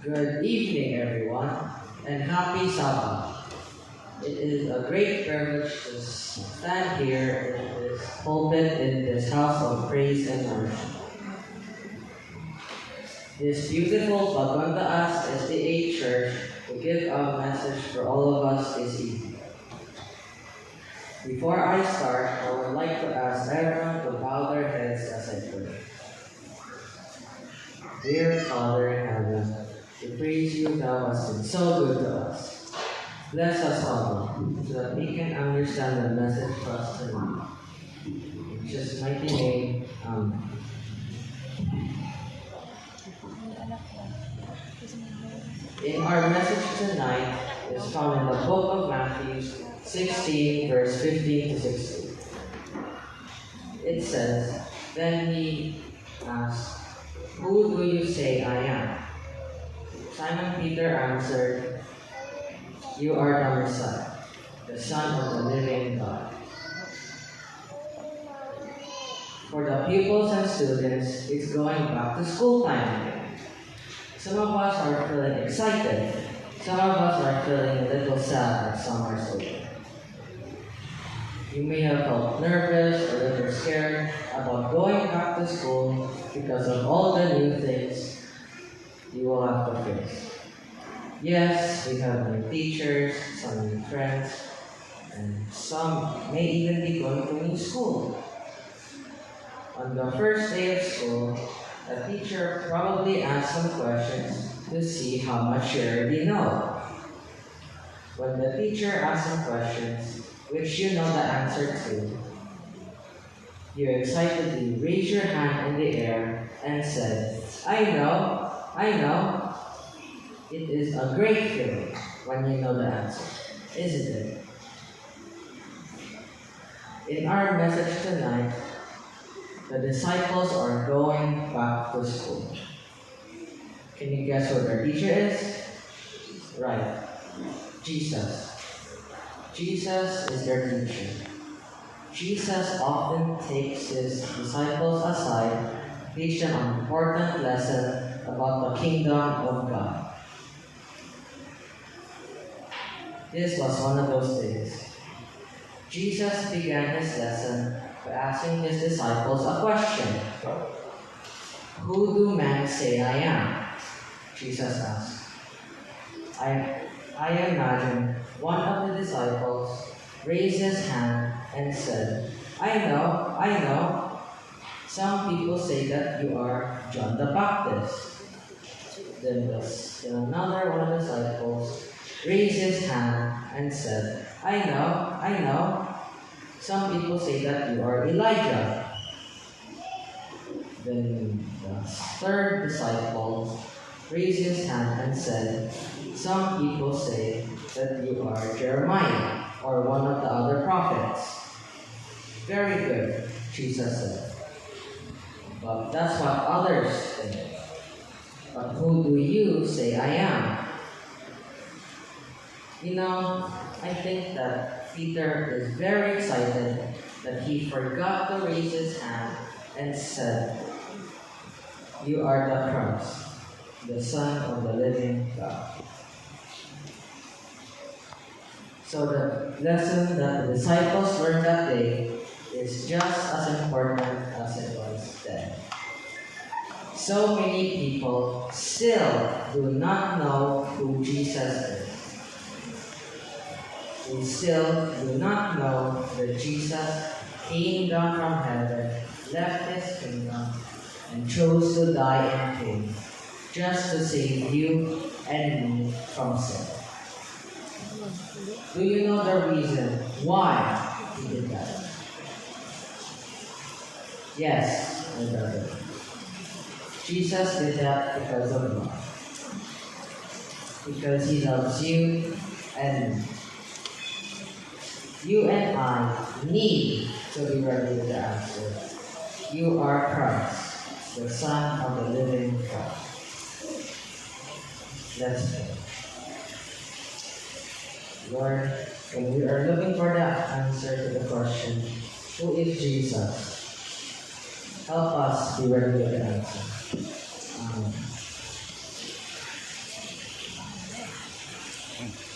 Good evening, everyone, and happy Sabbath. It is a great privilege to stand here in this pulpit in this house of praise and worship. This beautiful Pagonda SDA Church will give a message for all of us this evening. Before I start, I would like to ask everyone to bow their heads as I pray. Dear Father in heaven, we praise you, thou hast been so good to us. Bless us, Father, so that we can understand the message for us tonight. In Jesus' mighty name, Amen. In our message tonight is found in the book of Matthew 16, verse 15 to 16. It says, Then he asked, Who do you say I am? Simon Peter answered, You are the Messiah, the Son of the living God. For the pupils and students, it's going back to school time again. Some of us are feeling excited. Some of us are feeling a little sad that summer's over. You may have felt nervous or a little scared about going back to school because of all the new things you will have to face. Yes, we have new teachers, some new friends, and some may even be going to new school. On the first day of school, a teacher probably asked some questions to see how much you already know. When the teacher asks some questions, which you know the answer to, you excitedly raise your hand in the air and said, I know. It is a great feeling when you know the answer, isn't it? In our message tonight, the disciples are going back to school. Can you guess who their teacher is? Right, Jesus. Jesus is their teacher. Jesus often takes his disciples aside, teach them an important lesson about the kingdom of God. This was one of those days. Jesus began his lesson by asking his disciples a question. Who do men say I am? Jesus asked. I imagine one of the disciples raised his hand and said, I know. Some people say that you are John the Baptist. Then another one of the disciples raised his hand and said, I know. Some people say that you are Elijah. Then the third disciple raised his hand and said, Some people say that you are Jeremiah or one of the other prophets. Very good, Jesus said. But that's what others think. But who do you say I am? You know, I think that Peter is very excited that he forgot to raise his hand and said, You are the Christ, the Son of the living God. So the lesson that the disciples learned that day is just as important as it was then. So many people still do not know who Jesus is. We still do not know that Jesus came down from heaven, left his kingdom, and chose to die in pain, just to save you and me from sin. Do you know the reason why he did that? Yes, my brother. Jesus did that because of love. Because he loves you and me. You and I need to be ready with the answer. You are Christ, the Son of the living God. Let's pray. Lord, when we are looking for the answer to the question, Who is Jesus? Help us be ready with the answer. Amen.